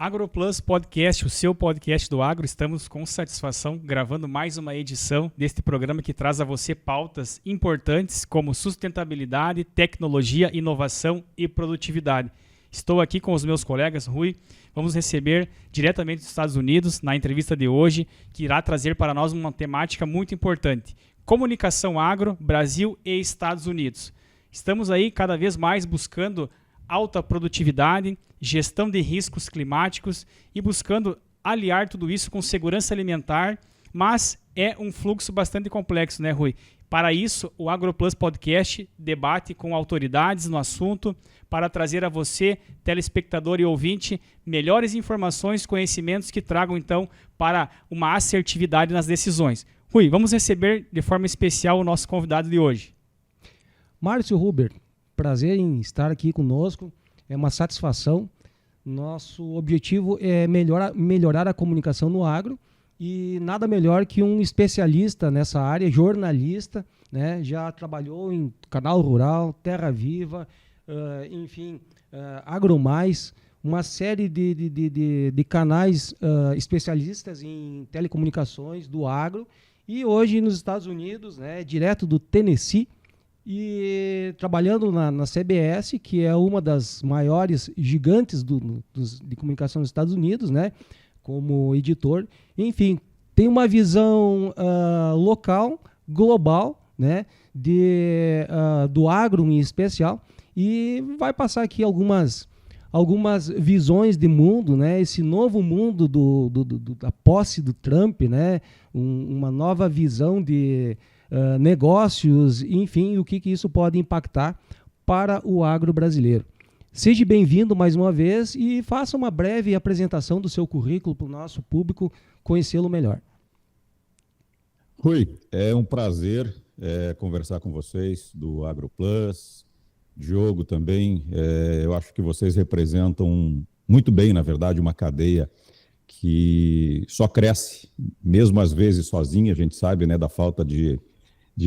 AgroPlus Podcast, o seu podcast do agro. Estamos com satisfação gravando mais uma edição deste programa que traz a você pautas importantes como sustentabilidade, tecnologia, inovação e produtividade. Estou aqui com os meus colegas, Rui. Vamos receber diretamente dos Estados Unidos na entrevista de hoje, que irá trazer para nós uma temática muito importante: comunicação agro, Brasil e Estados Unidos. Estamos aí cada vez mais buscando alta produtividade, gestão de riscos climáticos e buscando aliar tudo isso com segurança alimentar, mas é um fluxo bastante complexo, né, Rui? Para isso, o AgroPlus Podcast debate com autoridades no assunto para trazer a você, telespectador e ouvinte, melhores informações, conhecimentos que tragam, então, para uma assertividade nas decisões. Rui, vamos receber de forma especial o nosso convidado de hoje. Márcio Huber, prazer em estar aqui conosco, é uma satisfação. Nosso objetivo é melhorar a comunicação no agro e nada melhor que um especialista nessa área, jornalista, né? Já trabalhou em Canal Rural, Terra Viva, AgroMais, uma série de canais especialistas em telecomunicações do agro, e hoje nos Estados Unidos, né, direto do Tennessee, e trabalhando na CBS, que é uma das maiores gigantes de comunicação dos Estados Unidos, né, como editor. Enfim, tem uma visão local, global, né, do agro em especial, e vai passar aqui algumas visões de mundo, né, esse novo mundo da posse do Trump, né, uma nova visão de negócios, enfim, o que isso pode impactar para o agro brasileiro. Seja bem-vindo mais uma vez e faça uma breve apresentação do seu currículo para o nosso público conhecê-lo melhor. Rui, é um prazer conversar com vocês do AgroPlus. Diogo também, eu acho que vocês representam muito bem, na verdade, uma cadeia que só cresce, mesmo às vezes sozinha, a gente sabe, né, da falta de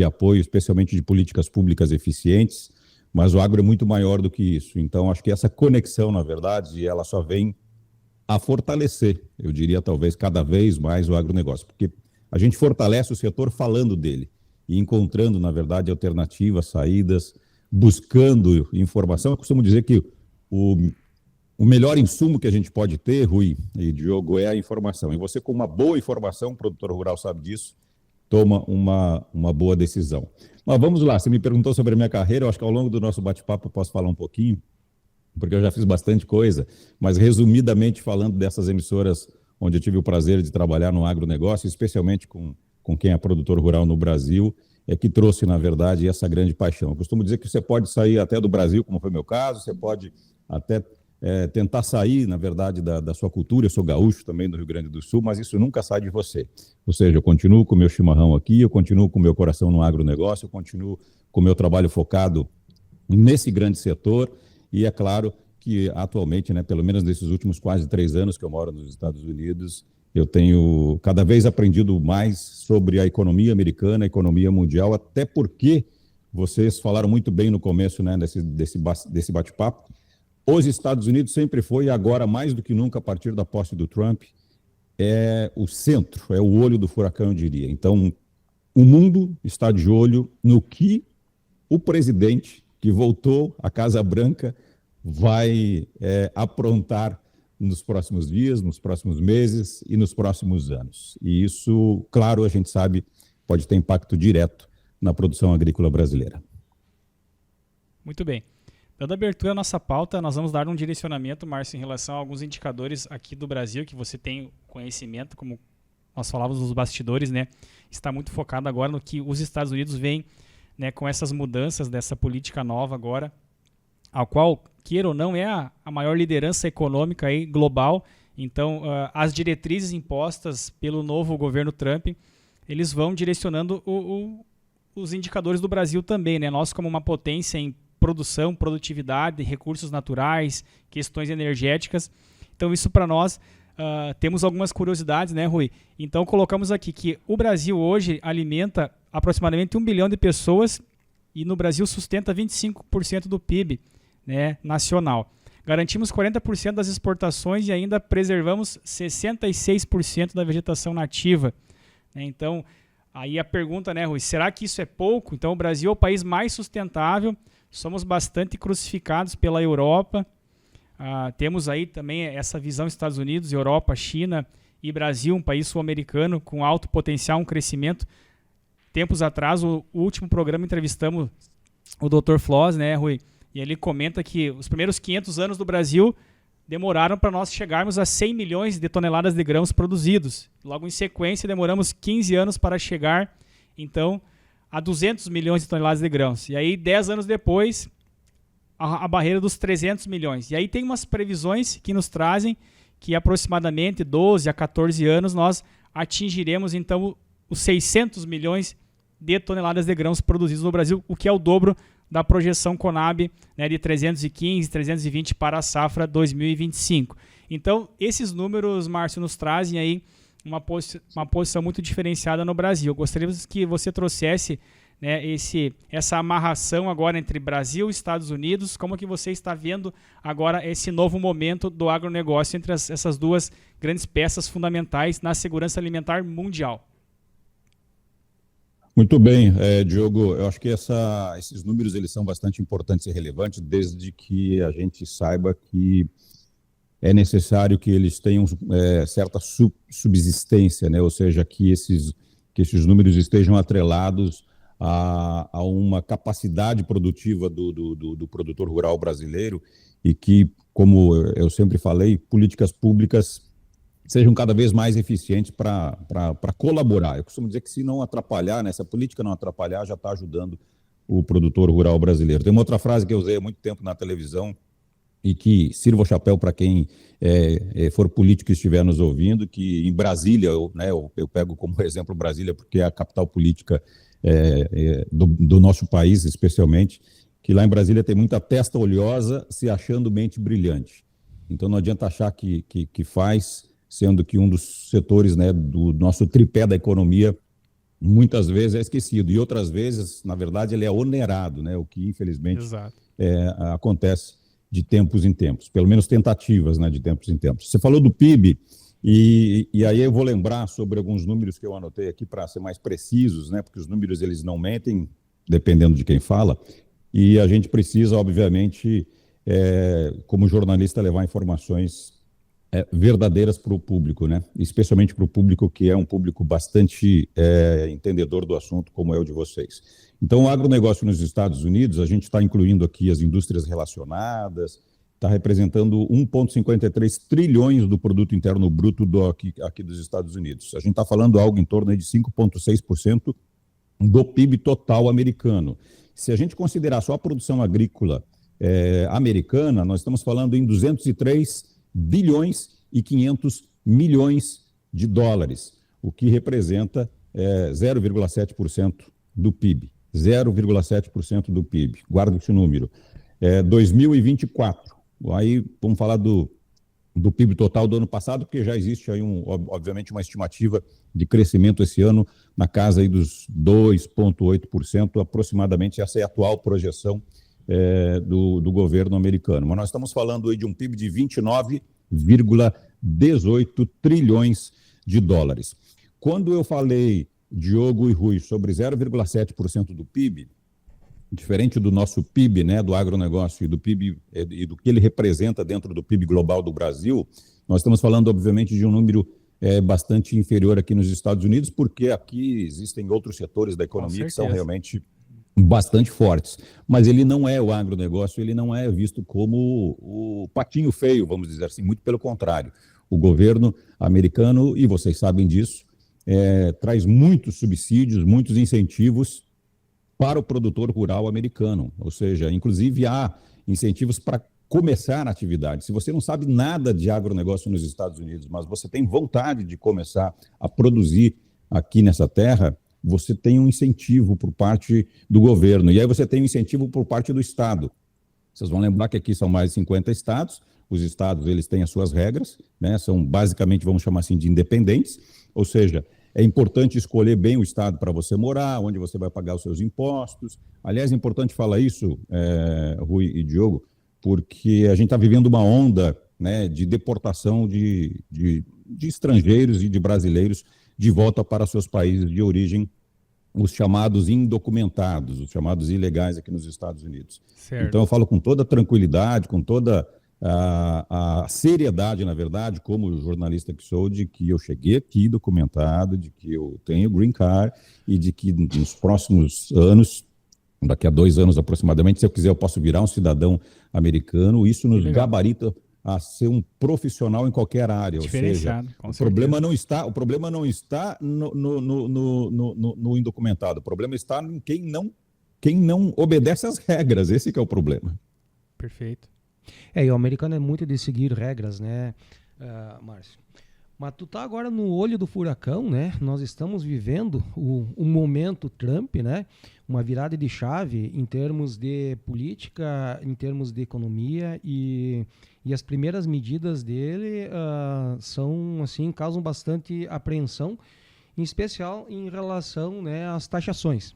apoio, especialmente de políticas públicas eficientes, mas o agro é muito maior do que isso. Então, acho que essa conexão, na verdade, ela só vem a fortalecer, eu diria, talvez, cada vez mais o agronegócio, porque a gente fortalece o setor falando dele e encontrando, na verdade, alternativas, saídas, buscando informação. Eu costumo dizer que o melhor insumo que a gente pode ter, Rui e Diogo, é a informação. E você, com uma boa informação, o produtor rural sabe disso, toma uma boa decisão. Mas vamos lá, você me perguntou sobre a minha carreira, eu acho que ao longo do nosso bate-papo eu posso falar um pouquinho, porque eu já fiz bastante coisa, mas resumidamente falando dessas emissoras onde eu tive o prazer de trabalhar no agronegócio, especialmente com quem é produtor rural no Brasil, é que trouxe, na verdade, essa grande paixão. Eu costumo dizer que você pode sair até do Brasil, como foi o meu caso, você pode até tentar sair, na verdade, da sua cultura. Eu sou gaúcho também do Rio Grande do Sul, mas isso nunca sai de você. Ou seja, eu continuo com o meu chimarrão aqui, eu continuo com o meu coração no agronegócio, eu continuo com o meu trabalho focado nesse grande setor, e é claro que atualmente, né, pelo menos nesses últimos quase 3 anos que eu moro nos Estados Unidos, eu tenho cada vez aprendido mais sobre a economia americana, a economia mundial, até porque vocês falaram muito bem no começo, né, desse bate-papo. Os Estados Unidos sempre foi, e agora mais do que nunca, a partir da posse do Trump, é o centro, é o olho do furacão, eu diria. Então, o mundo está de olho no que o presidente, que voltou à Casa Branca, vai aprontar nos próximos dias, nos próximos meses e nos próximos anos. E isso, claro, a gente sabe, pode ter impacto direto na produção agrícola brasileira. Muito bem. Dando abertura à nossa pauta, nós vamos dar um direcionamento, Márcio, em relação a alguns indicadores aqui do Brasil, que você tem conhecimento, como nós falávamos nos bastidores, né? Está muito focado agora no que os Estados Unidos veem, né, com essas mudanças dessa política nova agora, a qual, queira ou não, é a maior liderança econômica aí, global. Então, as diretrizes impostas pelo novo governo Trump, eles vão direcionando os indicadores do Brasil também, né? Nós, como uma potência em produção, produtividade, recursos naturais, questões energéticas. Então, isso para nós, temos algumas curiosidades, né, Rui? Então, colocamos aqui que o Brasil hoje alimenta aproximadamente 1 bilhão de pessoas e no Brasil sustenta 25% do PIB, né, nacional. garantimos 40% das exportações e ainda preservamos 66% da vegetação nativa. Então, aí a pergunta, né, Rui, será que isso é pouco? Então, o Brasil é o país mais sustentável, somos bastante crucificados pela Europa, temos aí também essa visão Estados Unidos, Europa, China e Brasil, um país sul-americano com alto potencial, um crescimento. Tempos atrás, o último programa, entrevistamos o Dr. Floss, né, Rui? E ele comenta que os primeiros 500 anos do Brasil demoraram para nós chegarmos a 100 milhões de toneladas de grãos produzidos. Logo em sequência, demoramos 15 anos para chegar, então, a 200 milhões de toneladas de grãos. E aí, 10 anos depois, a barreira dos 300 milhões. E aí tem umas previsões que nos trazem que aproximadamente 12 a 14 anos nós atingiremos, então, os 600 milhões de toneladas de grãos produzidos no Brasil, o que é o dobro da projeção Conab, né, de 315, 320 para a safra 2025. Então, esses números, Márcio, nos trazem aí uma posição muito diferenciada no Brasil. Eu gostaria que você trouxesse, né, essa amarração agora entre Brasil e Estados Unidos, como que você está vendo agora esse novo momento do agronegócio entre essas duas grandes peças fundamentais na segurança alimentar mundial? Muito bem, Diogo, eu acho que esses números eles são bastante importantes e relevantes, desde que a gente saiba que é necessário que eles tenham certa subsistência, né? Ou seja, que esses números estejam atrelados a uma capacidade produtiva do produtor rural brasileiro e que, como eu sempre falei, políticas públicas sejam cada vez mais eficientes para colaborar. Eu costumo dizer que se não atrapalhar, né, se a política não atrapalhar, já está ajudando o produtor rural brasileiro. Tem uma outra frase que eu usei há muito tempo na televisão e que sirva o chapéu para quem for político e estiver nos ouvindo, que em Brasília, eu pego como exemplo Brasília porque é a capital política do nosso país, especialmente, que lá em Brasília tem muita testa oleosa se achando mente brilhante. Então não adianta achar que faz, sendo que um dos setores, né, do nosso tripé da economia muitas vezes é esquecido e outras vezes, na verdade, ele é onerado, né, o que infelizmente acontece de tempos em tempos, pelo menos tentativas, né, de tempos em tempos. Você falou do PIB e aí eu vou lembrar sobre alguns números que eu anotei aqui para ser mais precisos, né, porque os números eles não mentem, dependendo de quem fala, e a gente precisa, obviamente, como jornalista, levar informações verdadeiras para o público, né? Especialmente para o público que é um público bastante entendedor do assunto, como é o de vocês. Então, o agronegócio nos Estados Unidos, a gente está incluindo aqui as indústrias relacionadas, está representando 1,53 trilhões do produto interno bruto aqui dos Estados Unidos. A gente está falando algo em torno de 5,6% do PIB total americano. Se a gente considerar só a produção agrícola americana, nós estamos falando em 203 bilhões e 500 milhões de dólares, o que representa 0,7% do PIB. 0,7% do PIB. Guarda esse número. 2024. Aí vamos falar do PIB total do ano passado, porque já existe aí, obviamente, uma estimativa de crescimento esse ano na casa aí dos 2,8%, aproximadamente. Essa é a atual projeção do governo americano. Mas nós estamos falando aí de um PIB de 29,18 trilhões de dólares. Quando eu falei, Diogo e Rui, sobre 0,7% do PIB, diferente do nosso PIB, né, do agronegócio e do PIB e do que ele representa dentro do PIB global do Brasil, nós estamos falando, obviamente, de um número bastante inferior aqui nos Estados Unidos, porque aqui existem outros setores da economia que são realmente bastante fortes, mas ele não é o agronegócio, ele não é visto como o patinho feio, vamos dizer assim, muito pelo contrário. O governo americano, e vocês sabem disso, traz muitos subsídios, muitos incentivos para o produtor rural americano, ou seja, inclusive há incentivos para começar a atividade. Se você não sabe nada de agronegócio nos Estados Unidos, mas você tem vontade de começar a produzir aqui nessa terra, você tem um incentivo por parte do governo, e aí você tem um incentivo por parte do Estado. Vocês vão lembrar que aqui são mais de 50 estados, os estados eles têm as suas regras, né? São basicamente, vamos chamar assim, de independentes, ou seja, é importante escolher bem o estado para você morar, onde você vai pagar os seus impostos. Aliás, é importante falar isso, Rui e Diogo, porque a gente está vivendo uma onda, né, de deportação de estrangeiros e de brasileiros de volta para seus países de origem, os chamados indocumentados, os chamados ilegais aqui nos Estados Unidos. Certo. Então eu falo com toda tranquilidade, com toda a seriedade, na verdade, como jornalista que sou, de que eu cheguei aqui documentado, de que eu tenho green card e de que nos próximos anos, daqui a 2 anos aproximadamente, se eu quiser eu posso virar um cidadão americano. Isso nos gabarita a ser um profissional em qualquer área. Diferenciado, ou seja, o problema não está no indocumentado, o problema está em quem não obedece às regras. Esse que é o problema. Perfeito. E o americano é muito de seguir regras, né, Márcio? Mas tu tá agora no olho do furacão, né? Nós estamos vivendo o momento Trump, né? Uma virada de chave em termos de política, em termos de economia, e as primeiras medidas dele são, assim, causam bastante apreensão, em especial em relação, né, às taxações.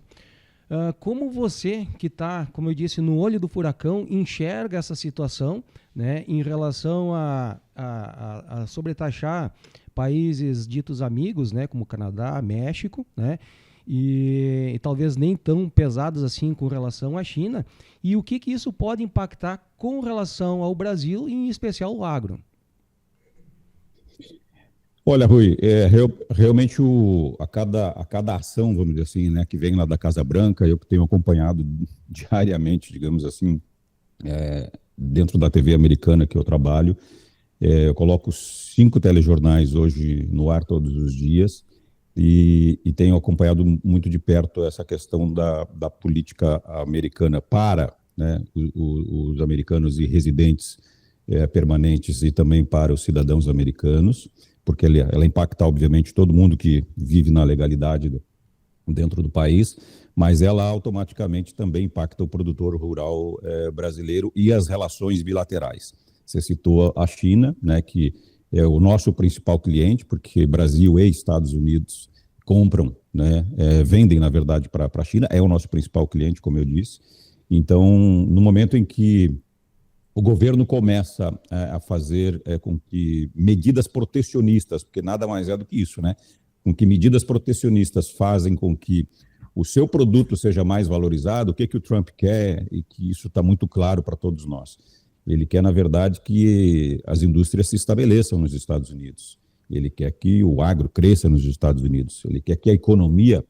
Como você, que está, como eu disse, no olho do furacão, enxerga essa situação, né, em relação a sobretaxar países ditos amigos, né, como Canadá, México, né, e talvez nem tão pesados assim com relação à China, e o que isso pode impactar com relação ao Brasil, e em especial o agro? Olha, Rui, realmente a cada ação, vamos dizer assim, né, que vem lá da Casa Branca, eu que tenho acompanhado diariamente, digamos assim, dentro da TV americana que eu trabalho, eu coloco 5 telejornais hoje no ar todos os dias e tenho acompanhado muito de perto essa questão da política americana para, né, os americanos e residentes permanentes e também para os cidadãos americanos, porque ela impacta, obviamente, todo mundo que vive na legalidade dentro do país, mas ela automaticamente também impacta o produtor rural brasileiro e as relações bilaterais. Você citou a China, né, que é o nosso principal cliente, porque Brasil e Estados Unidos compram, né, vendem, na verdade, para a China, é o nosso principal cliente, como eu disse. Então, no momento em que o governo começa a fazer com que medidas protecionistas, porque nada mais é do que isso, né? Com que medidas protecionistas fazem com que o seu produto seja mais valorizado, o que o Trump quer, e que isso está muito claro para todos nós. Ele quer, na verdade, que as indústrias se estabeleçam nos Estados Unidos. Ele quer que o agro cresça nos Estados Unidos. Ele quer que a economia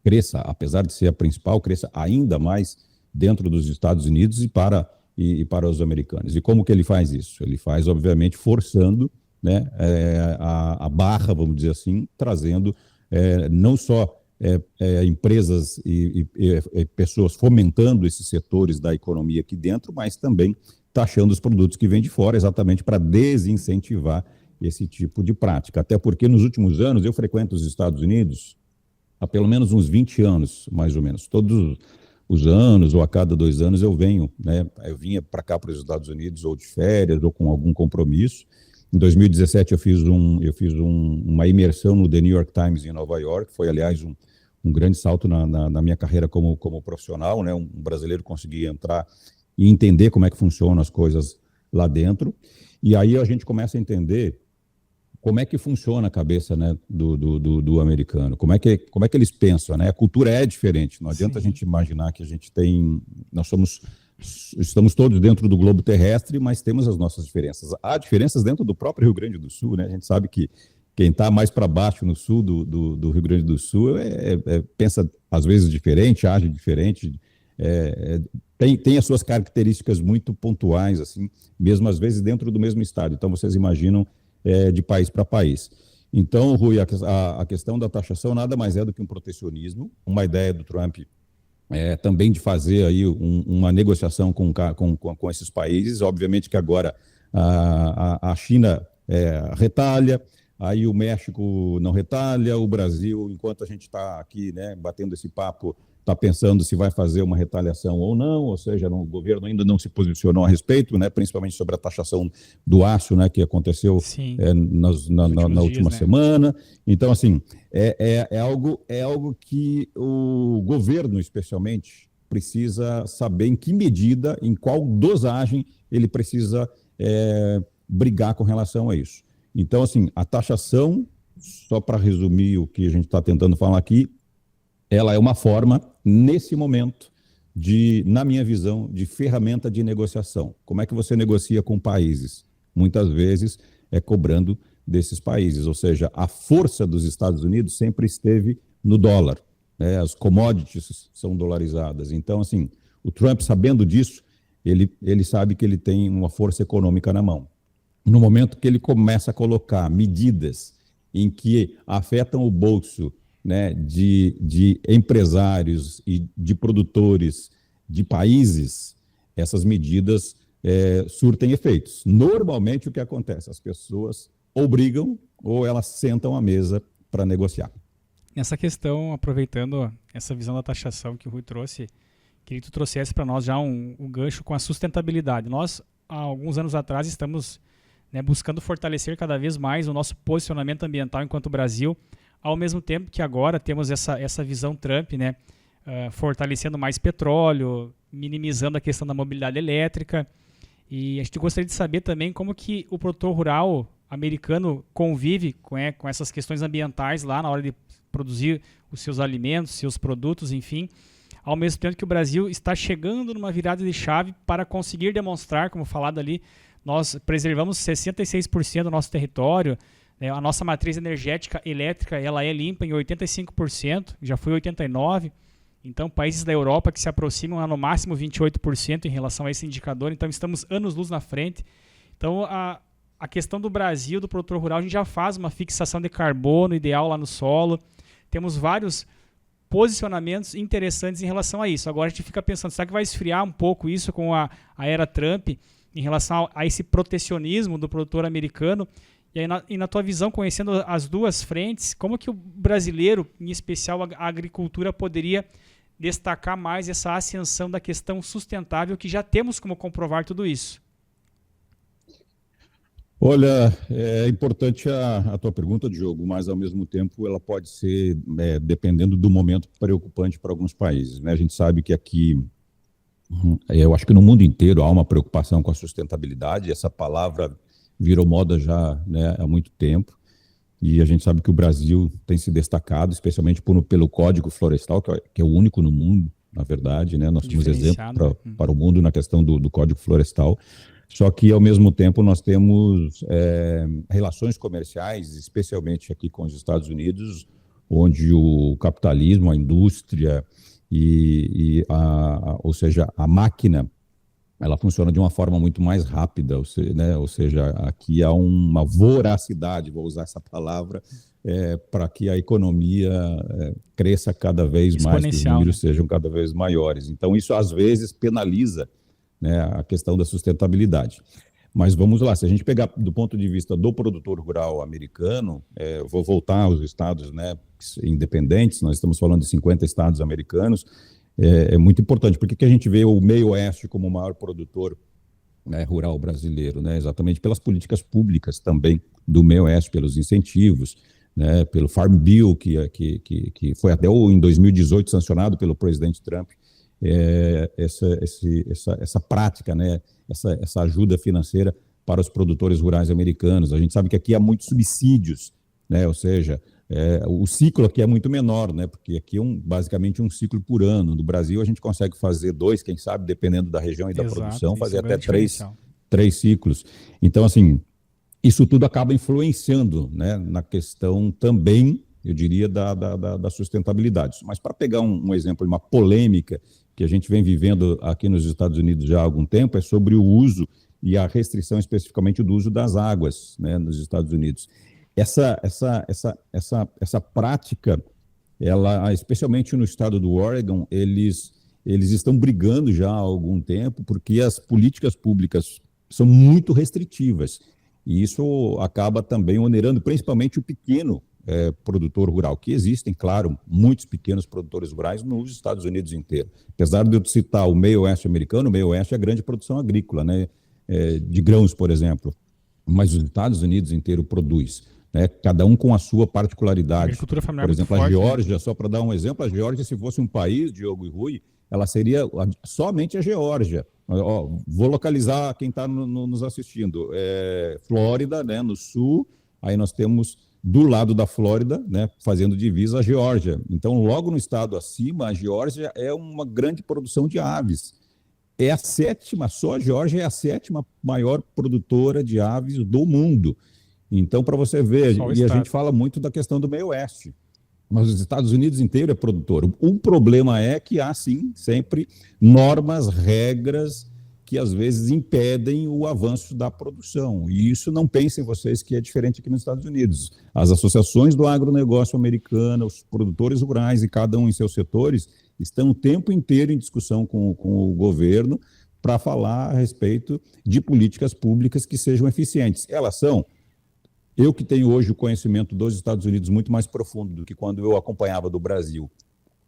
cresça, apesar de ser a principal, cresça ainda mais dentro dos Estados Unidos e para os americanos. E como que ele faz isso? Ele faz, obviamente, forçando, né, a barra, vamos dizer assim, trazendo não só empresas e pessoas fomentando esses setores da economia aqui dentro, mas também taxando os produtos que vêm de fora, exatamente para desincentivar esse tipo de prática. Até porque nos últimos anos eu frequento os Estados Unidos há pelo menos uns 20 anos, mais ou menos. Todos os anos, ou a cada 2 anos, eu venho, né? Eu vinha para cá, para os Estados Unidos, ou de férias, ou com algum compromisso. Em 2017, eu fiz uma imersão no The New York Times em Nova York. Foi, aliás, um grande salto na minha carreira como profissional, né? Um brasileiro conseguir entrar e entender como é que funcionam as coisas lá dentro. E aí a gente começa a entender como é que funciona a cabeça, né, do americano, como é que eles pensam, né? A cultura é diferente, não adianta a gente imaginar que estamos todos dentro do globo terrestre, mas temos as nossas diferenças. Há diferenças dentro do próprio Rio Grande do Sul, né? A gente sabe que quem está mais para baixo no sul do Rio Grande do Sul pensa às vezes diferente, age diferente, tem as suas características muito pontuais, assim, mesmo às vezes dentro do mesmo estado. Então vocês imaginam de país para país. Então, Rui, a questão da taxação nada mais é do que um protecionismo, uma ideia do Trump também de fazer aí uma negociação com esses países. Obviamente que agora a China retalha, aí o México não retalha, o Brasil, enquanto a gente está aqui, né, batendo esse papo, está pensando se vai fazer uma retaliação ou não, ou seja, o governo ainda não se posicionou a respeito, né, principalmente sobre a taxação do aço, né, que aconteceu na última semana. Então, assim, é algo que o governo, especialmente, precisa saber em que medida, em qual dosagem ele precisa brigar com relação a isso. Então, assim, a taxação, só para resumir o que a gente está tentando falar aqui, ela é uma forma, nesse momento, na minha visão, de ferramenta de negociação. Como é que você negocia com países? Muitas vezes é cobrando desses países, ou seja, a força dos Estados Unidos sempre esteve no dólar, né? As commodities são dolarizadas. Então, assim, o Trump, sabendo disso, ele sabe que ele tem uma força econômica na mão. No momento que ele começa a colocar medidas em que afetam o bolso, né, de empresários e de produtores de países, essas medidas surtem efeitos. Normalmente, o que acontece? As pessoas ou brigam ou elas sentam à mesa para negociar. Nessa questão, aproveitando essa visão da taxação que o Rui trouxe, queria que tu trouxesse para nós já um gancho com a sustentabilidade. Nós, há alguns anos atrás, estamos, né, buscando fortalecer cada vez mais o nosso posicionamento ambiental enquanto Brasil, ao mesmo tempo que agora temos essa visão Trump, né, fortalecendo mais petróleo, minimizando a questão da mobilidade elétrica. E a gente gostaria de saber também como que o produtor rural americano convive com essas questões ambientais lá na hora de produzir os seus alimentos, seus produtos, enfim, ao mesmo tempo que o Brasil está chegando numa virada de chave para conseguir demonstrar, como falado ali, nós preservamos 66% do nosso território, né, a nossa matriz energética elétrica ela é limpa em 85%, já foi 89%, então países da Europa que se aproximam a no máximo 28% em relação a esse indicador, então estamos anos-luz na frente. Então a questão do Brasil, do produtor rural, a gente já faz uma fixação de carbono ideal lá no solo, temos vários posicionamentos interessantes em relação a isso. Agora a gente fica pensando, será que vai esfriar um pouco isso com a era Trump em relação a esse protecionismo do produtor americano? E aí, na tua visão, conhecendo as duas frentes, como que o brasileiro, em especial a agricultura, poderia destacar mais essa ascensão da questão sustentável, que já temos como comprovar tudo isso? Olha, é importante a tua pergunta, Diogo, mas ao mesmo tempo ela pode ser, dependendo do momento, preocupante para alguns países, né? A gente sabe que aqui, eu acho que no mundo inteiro há uma preocupação com a sustentabilidade, essa palavra virou moda já, né, há muito tempo, e a gente sabe que o Brasil tem se destacado, especialmente pelo Código Florestal, que é o único no mundo, na verdade, né? Nós temos exemplo para o mundo na questão do Código Florestal. Só que, ao mesmo tempo, nós temos relações comerciais, especialmente aqui com os Estados Unidos, onde o capitalismo, a indústria, ou seja, a máquina, ela funciona de uma forma muito mais rápida, ou seja, aqui há uma voracidade, vou usar essa palavra, para que a economia cresça cada vez mais, que os números sejam cada vez maiores. Então, isso, às vezes, penaliza, né, a questão da sustentabilidade. Mas vamos lá, se a gente pegar do ponto de vista do produtor rural americano, vou voltar aos estados, né, independentes, nós estamos falando de 50 estados americanos, é muito importante, porque a gente vê o meio oeste como o maior produtor, né, rural brasileiro, né, exatamente pelas políticas públicas também do meio oeste, pelos incentivos, né, pelo Farm Bill, que foi até em 2018 sancionado pelo presidente Trump, essa prática, né, essa ajuda financeira para os produtores rurais americanos. A gente sabe que aqui há muitos subsídios, né, ou seja, o ciclo aqui é muito menor, né, porque aqui é basicamente um ciclo por ano. No Brasil a gente consegue fazer 2, quem sabe, dependendo da região e da produção, fazer até 3 ciclos. Então, assim, isso tudo acaba influenciando, né, na questão também, eu diria, da sustentabilidade. Mas para pegar um exemplo, uma polêmica que a gente vem vivendo aqui nos Estados Unidos já há algum tempo, é sobre o uso e a restrição especificamente do uso das águas, né, nos Estados Unidos. Essa prática, ela, especialmente no estado do Oregon, eles estão brigando já há algum tempo, porque as políticas públicas são muito restritivas, e isso acaba também onerando principalmente o pequeno produtor rural, que existem, claro, muitos pequenos produtores rurais nos Estados Unidos inteiro. Apesar de eu citar o meio oeste americano, o meio oeste é a grande produção agrícola, né, de grãos, por exemplo, mas os Estados Unidos inteiro produz, né, cada um com a sua particularidade. A agricultura familiar, por exemplo, muito a forte, Geórgia, né? Só para dar um exemplo, a Geórgia, se fosse um país, Diogo e Rui, ela seria somente a Geórgia. Ó, vou localizar quem está nos assistindo. Flórida, né, no sul, aí nós temos do lado da Flórida, né, fazendo divisa, a Geórgia. Então, logo no estado acima, a Geórgia é uma grande produção de aves. É a sétima, só a Geórgia é a sétima maior produtora de aves do mundo. Então, para você ver, e a gente fala muito da questão do meio oeste, mas os Estados Unidos inteiro é produtor. O problema é que há, sim, sempre normas, regras que às vezes impedem o avanço da produção. E isso, não pensem vocês que é diferente aqui nos Estados Unidos. As associações do agronegócio americano, os produtores rurais e cada um em seus setores estão o tempo inteiro em discussão com o governo para falar a respeito de políticas públicas que sejam eficientes. Elas são... Eu que tenho hoje o conhecimento dos Estados Unidos muito mais profundo do que quando eu acompanhava do Brasil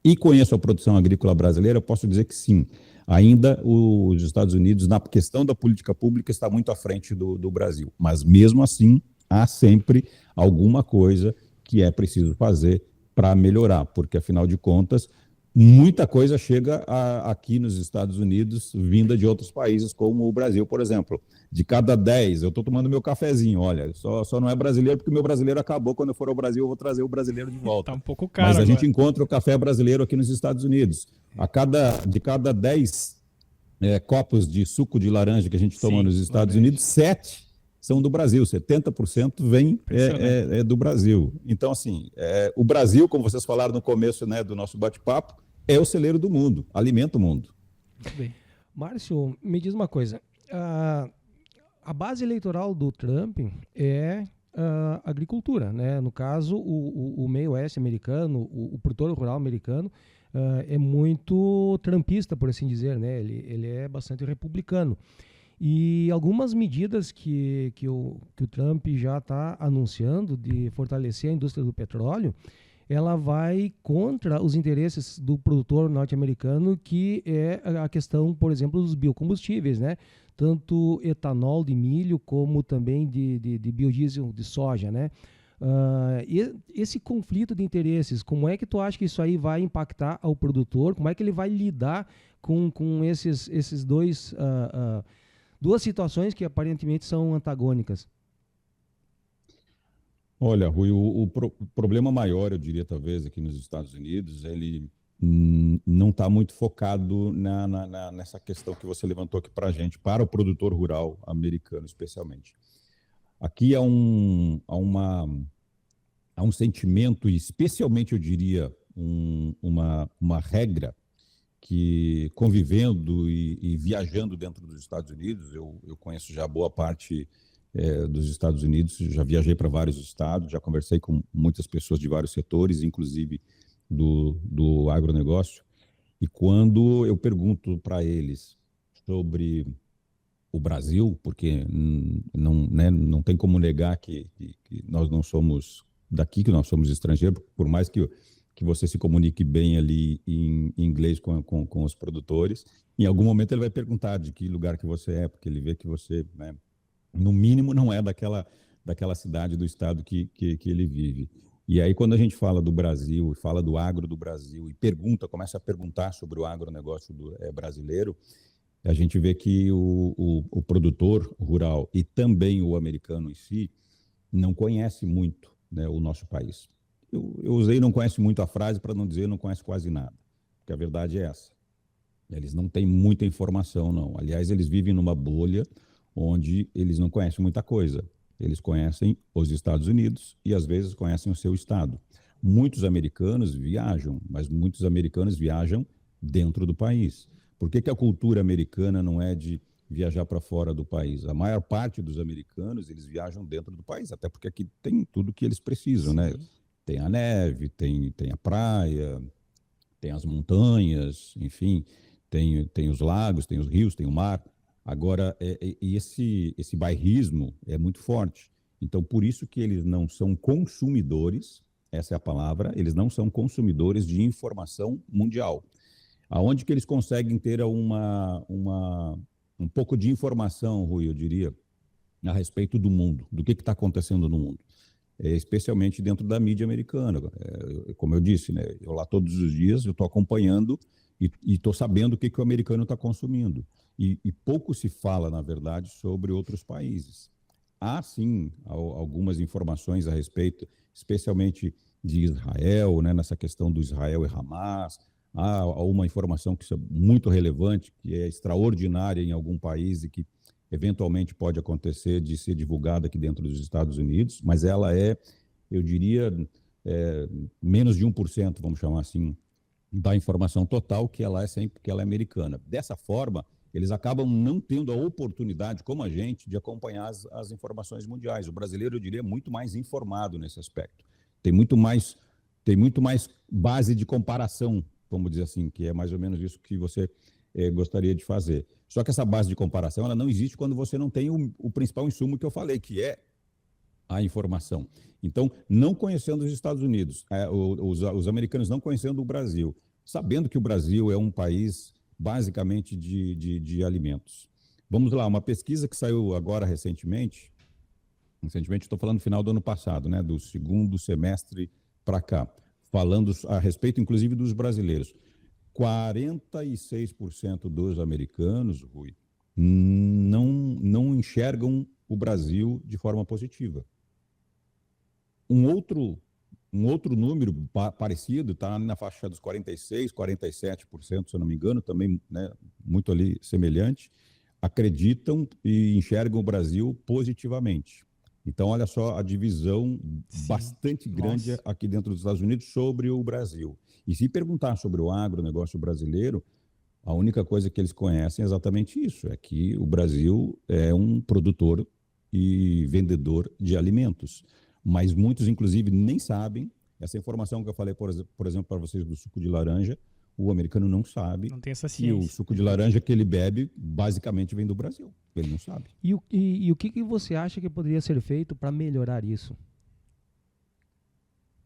e conheço a produção agrícola brasileira, eu posso dizer que sim, ainda os Estados Unidos, na questão da política pública, está muito à frente do Brasil. Mas, mesmo assim, há sempre alguma coisa que é preciso fazer para melhorar, porque, afinal de contas, muita coisa chega aqui nos Estados Unidos, vinda de outros países, como o Brasil, por exemplo. De cada 10, eu estou tomando meu cafezinho, olha, só não é brasileiro porque o meu brasileiro acabou. Quando eu for ao Brasil, eu vou trazer o brasileiro de volta. Está um pouco caro. Mas a agora. gente encontra o café brasileiro aqui nos Estados Unidos. De cada 10 copos de suco de laranja que a gente toma nos Estados Unidos, 7 são do Brasil, 70% vem do Brasil. Então, assim, o Brasil, como vocês falaram no começo, né, do nosso bate-papo, é o celeiro do mundo, alimenta o mundo. Muito bem. Márcio, me diz uma coisa. A base eleitoral do Trump é a agricultura, né? No caso, o meio oeste americano, o produtor rural americano, é muito trumpista, por assim dizer, né? Ele é bastante republicano. E algumas medidas que o Trump já está anunciando de fortalecer a indústria do petróleo, ela vai contra os interesses do produtor norte-americano, que é a questão, por exemplo, dos biocombustíveis, né? Tanto etanol de milho como também de biodiesel de soja, né? E esse conflito de interesses, como é que tu acha que isso aí vai impactar ao produtor? Como é que ele vai lidar com esses duas situações que aparentemente são antagônicas? Olha, Rui, o problema maior, eu diria, talvez, aqui nos Estados Unidos, ele não está muito focado nessa questão que você levantou aqui para a gente, para o produtor rural americano, especialmente. Aqui há um sentimento, e especialmente, eu diria, uma regra que, convivendo e viajando dentro dos Estados Unidos, eu conheço já boa parte dos Estados Unidos, já viajei para vários estados, já conversei com muitas pessoas de vários setores, inclusive do agronegócio, e quando eu pergunto para eles sobre o Brasil, porque não tem como negar que nós não somos daqui, que nós somos estrangeiros, por mais que você se comunique bem ali em inglês com os produtores, em algum momento ele vai perguntar de que lugar que você é, porque ele vê que você, né, no mínimo, não é daquela cidade, do estado que ele vive. E aí, quando a gente fala do Brasil, fala do agro do Brasil, e começa a perguntar sobre o agronegócio brasileiro, a gente vê que o produtor rural e também o americano em si não conhece muito, né, o nosso país. Eu usei não conhece muito a frase para não dizer não conhece quase nada, porque a verdade é essa. Eles não têm muita informação, não. Aliás, eles vivem numa bolha onde eles não conhecem muita coisa. Eles conhecem os Estados Unidos e, às vezes, conhecem o seu estado. Muitos americanos viajam, mas muitos americanos viajam dentro do país. Por que a cultura americana não é de viajar para fora do país? A maior parte dos americanos, eles viajam dentro do país, até porque aqui tem tudo que eles precisam, né? Tem a neve, tem a praia, tem as montanhas, enfim, tem os lagos, tem os rios, tem o mar. Agora, esse bairrismo é muito forte. Então, por isso que eles não são consumidores, essa é a palavra, eles não são consumidores de informação mundial. Aonde que eles conseguem ter um pouco de informação, Rui, eu diria, a respeito do mundo, do que está acontecendo no mundo? Especialmente dentro da mídia americana. Como eu disse, né, eu lá todos os dias eu estou acompanhando e estou sabendo o que o americano está consumindo. E pouco se fala, na verdade, sobre outros países. Há, sim, algumas informações a respeito, especialmente de Israel, né, nessa questão do Israel e Hamas. Há uma informação que é muito relevante, que é extraordinária em algum país e que eventualmente pode acontecer de ser divulgada aqui dentro dos Estados Unidos, mas ela é, eu diria, menos de 1%, vamos chamar assim, da informação total, que ela é sempre que ela é americana. Dessa forma, eles acabam não tendo a oportunidade, como a gente, de acompanhar as informações mundiais. O brasileiro, eu diria, é muito mais informado nesse aspecto. Tem muito mais base de comparação, vamos dizer assim, que é mais ou menos isso que você gostaria de fazer. Só que essa base de comparação, ela não existe quando você não tem o principal insumo que eu falei, que é a informação. Então, não conhecendo os Estados Unidos, os americanos não conhecendo o Brasil, sabendo que o Brasil é um país basicamente de alimentos. Vamos lá, uma pesquisa que saiu agora recentemente, estou falando no final do ano passado, né, do segundo semestre para cá, falando a respeito, inclusive, dos brasileiros. 46% dos americanos, Rui, não enxergam o Brasil de forma positiva. Um outro número parecido está na faixa dos 46%, 47%, se eu não me engano, também, né, muito ali semelhante, acreditam e enxergam o Brasil positivamente. Então, olha só a divisão bastante grande aqui dentro dos Estados Unidos sobre o Brasil. E se perguntar sobre o agronegócio brasileiro, a única coisa que eles conhecem é exatamente isso, é que o Brasil é um produtor e vendedor de alimentos. Mas muitos, inclusive, nem sabem. Essa informação que eu falei, por exemplo, para vocês do suco de laranja, o americano não sabe. Não tem essa ciência. E o suco de laranja que ele bebe, basicamente, vem do Brasil. Ele não sabe. E o que você acha que poderia ser feito para melhorar isso?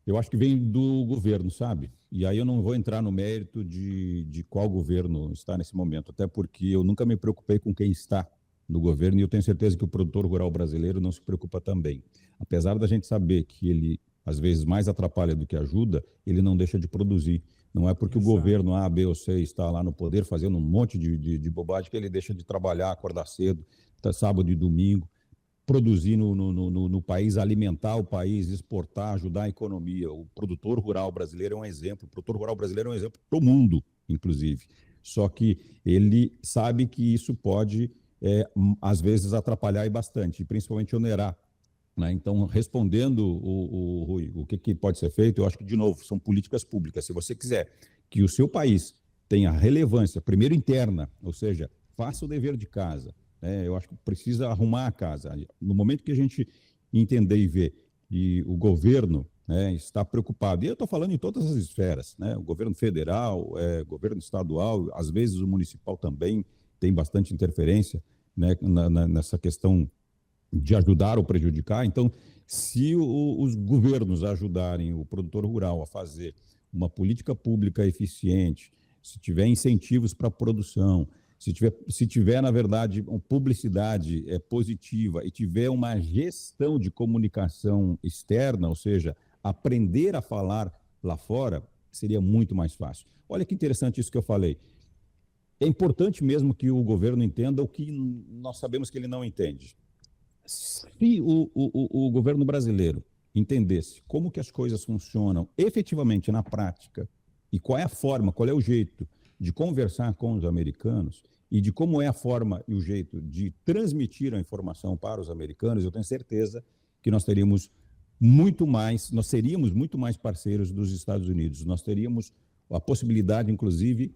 Eu acho que vem do governo, sabe? E aí eu não vou entrar no mérito de qual governo está nesse momento, até porque eu nunca me preocupei com quem está no governo, e eu tenho certeza que o produtor rural brasileiro não se preocupa também. Apesar da gente saber que ele, às vezes, mais atrapalha do que ajuda, ele não deixa de produzir. Não é porque o governo A, B ou C está lá no poder fazendo um monte de bobagem que ele deixa de trabalhar, acordar cedo, sábado e domingo, produzir no país, alimentar o país, exportar, ajudar a economia. O produtor rural brasileiro é um exemplo. O produtor rural brasileiro é um exemplo para o mundo, inclusive. Só que ele sabe que isso pode, às vezes, atrapalhar e bastante, principalmente onerar. Né? Então, respondendo, Rui, o que pode ser feito, eu acho que, de novo, são políticas públicas. Se você quiser que o seu país tenha relevância, primeiro interna, ou seja, faça o dever de casa, eu acho que precisa arrumar a casa. No momento que a gente entender e ver que o governo, né, está preocupado, e eu estou falando em todas as esferas, né, o governo federal, governo estadual, às vezes o municipal também tem bastante interferência, né, nessa questão de ajudar ou prejudicar. Então, se os governos ajudarem o produtor rural a fazer uma política pública eficiente, se tiver incentivos para a produção, se tiver, na verdade, uma publicidade positiva e tiver uma gestão de comunicação externa, ou seja, aprender a falar lá fora, seria muito mais fácil. Olha que interessante isso que eu falei. É importante mesmo que o governo entenda o que nós sabemos que ele não entende. Se o governo brasileiro entendesse como que as coisas funcionam efetivamente na prática e qual é a forma, qual é o jeito de conversar com os americanos e de como é a forma e o jeito de transmitir a informação para os americanos, eu tenho certeza que nós seríamos muito mais parceiros dos Estados Unidos. Nós teríamos a possibilidade, inclusive,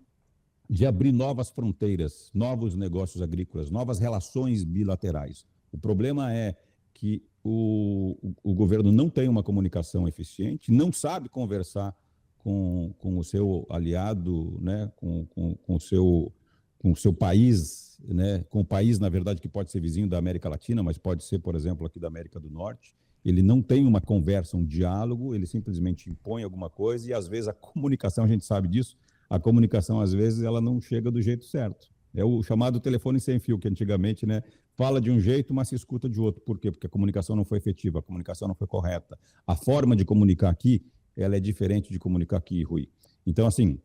de abrir novas fronteiras, novos negócios agrícolas, novas relações bilaterais. O problema é que o governo não tem uma comunicação eficiente, não sabe conversar com o seu aliado, né, com o seu país, né, com o país, na verdade, que pode ser vizinho da América Latina, mas pode ser, por exemplo, aqui da América do Norte. Ele não tem uma conversa, um diálogo, ele simplesmente impõe alguma coisa e, às vezes, a comunicação, a gente sabe disso, a comunicação, às vezes, ela não chega do jeito certo. É o chamado telefone sem fio, que antigamente, né, fala de um jeito, mas se escuta de outro. Por quê? Porque a comunicação não foi efetiva, a comunicação não foi correta. A forma de comunicar aqui, ela é diferente de comunicar aqui, Rui. Então, assim,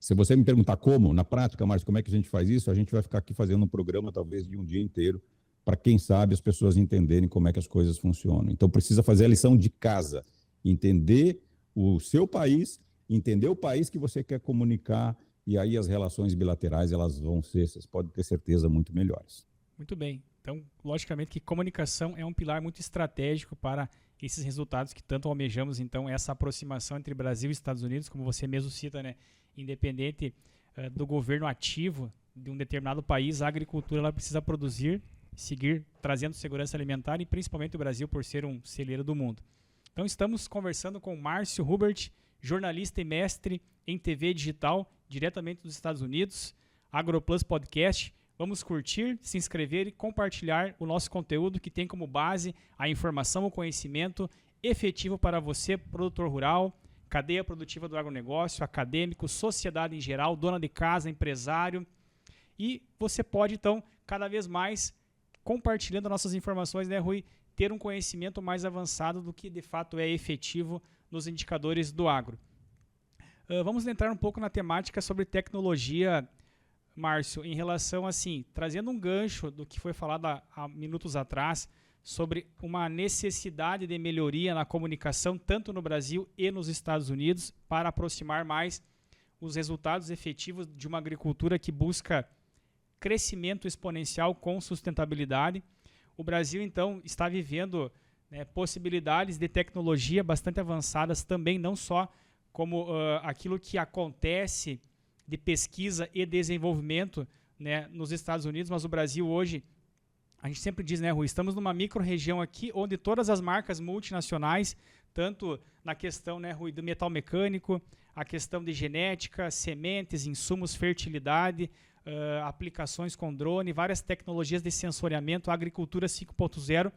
Se você me perguntar como, na prática, Márcio, como é que a gente faz isso, a gente vai ficar aqui fazendo um programa talvez de um dia inteiro, para quem sabe as pessoas entenderem como é que as coisas funcionam. Então precisa fazer a lição de casa, entender o seu país, entender o país que você quer comunicar, e aí as relações bilaterais elas vão ser, vocês podem ter certeza, muito melhores. Muito bem. Então, logicamente que comunicação é um pilar muito estratégico para esses resultados que tanto almejamos. Então, essa aproximação entre Brasil e Estados Unidos, como você mesmo cita, né, independente do governo ativo de um determinado país, a agricultura ela precisa produzir, seguir trazendo segurança alimentar, e principalmente o Brasil por ser um celeiro do mundo. Então, estamos conversando com Márcio Hubert, jornalista e mestre em TV digital, diretamente dos Estados Unidos, AgroPlus Podcast. Vamos curtir, se inscrever e compartilhar o nosso conteúdo, que tem como base a informação, o conhecimento efetivo para você, produtor rural, cadeia produtiva do agronegócio, acadêmico, sociedade em geral, dona de casa, empresário. E você pode, então, cada vez mais, compartilhando nossas informações, né, Rui, ter um conhecimento mais avançado do que de fato é efetivo nos indicadores do agro. Vamos entrar um pouco na temática sobre tecnologia, Márcio, em relação, assim, trazendo um gancho do que foi falado há minutos atrás, sobre uma necessidade de melhoria na comunicação, tanto no Brasil e nos Estados Unidos, para aproximar mais os resultados efetivos de uma agricultura que busca crescimento exponencial com sustentabilidade. O Brasil, então, está vivendo, né, possibilidades de tecnologia bastante avançadas também, não só como aquilo que acontece de pesquisa e desenvolvimento, né, nos Estados Unidos, mas o Brasil hoje, a gente sempre diz, né, Rui, estamos numa micro-região aqui onde todas as marcas multinacionais, tanto na questão, né, Rui, do metal mecânico, a questão de genética, sementes, insumos, fertilidade, aplicações com drone, várias tecnologias de sensoriamento, agricultura 5.0,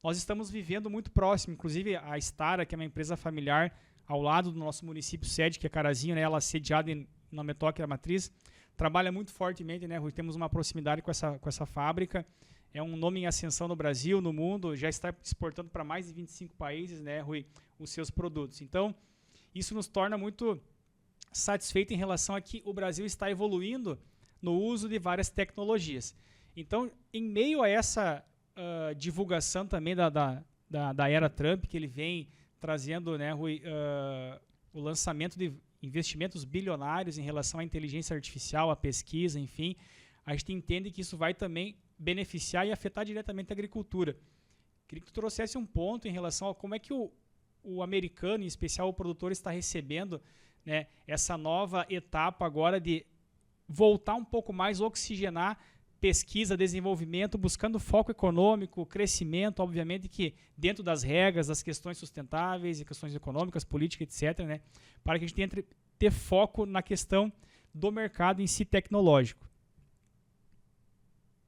nós estamos vivendo muito próximo. Inclusive a Stara, que é uma empresa familiar ao lado do nosso município sede, que é Carazinho, né, ela é sediada na Metoque da Matriz, trabalha muito fortemente, né, Rui, temos uma proximidade com essa fábrica, é um nome em ascensão no Brasil, no mundo, já está exportando para mais de 25 países, né, Rui, os seus produtos. Então, isso nos torna muito satisfeitos em relação a que o Brasil está evoluindo no uso de várias tecnologias. Então, em meio a essa divulgação também da era Trump, que ele vem trazendo, né, Rui, o lançamento de investimentos bilionários em relação à inteligência artificial, à pesquisa, enfim, a gente entende que isso vai também beneficiar e afetar diretamente a agricultura. Queria que tu trouxesse um ponto em relação a como é que o americano, em especial o produtor, está recebendo, né, essa nova etapa agora de voltar um pouco mais, oxigenar pesquisa, desenvolvimento, buscando foco econômico, crescimento, obviamente que dentro das regras, das questões sustentáveis e questões econômicas, políticas, etc., né, para que a gente ter foco na questão do mercado em si tecnológico.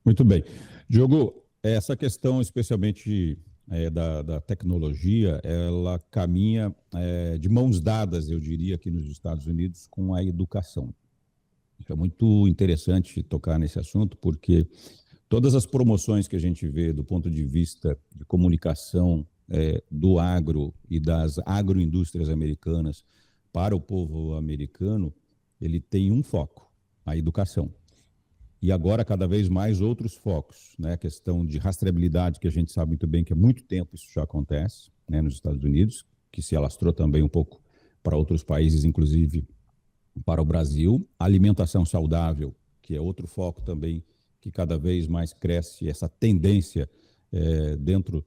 Muito bem. Diogo, essa questão especialmente da tecnologia, ela caminha de mãos dadas, eu diria, aqui nos Estados Unidos, com a educação. É muito interessante tocar nesse assunto, porque todas as promoções que a gente vê do ponto de vista de comunicação do agro e das agroindústrias americanas para o povo americano, ele tem um foco, a educação. E agora, cada vez mais, outros focos, né? A questão de rastreabilidade, que a gente sabe muito bem que há muito tempo isso já acontece, né, nos Estados Unidos, que se alastrou também um pouco para outros países, inclusive para o Brasil. Alimentação saudável, que é outro foco também, que cada vez mais cresce, essa tendência dentro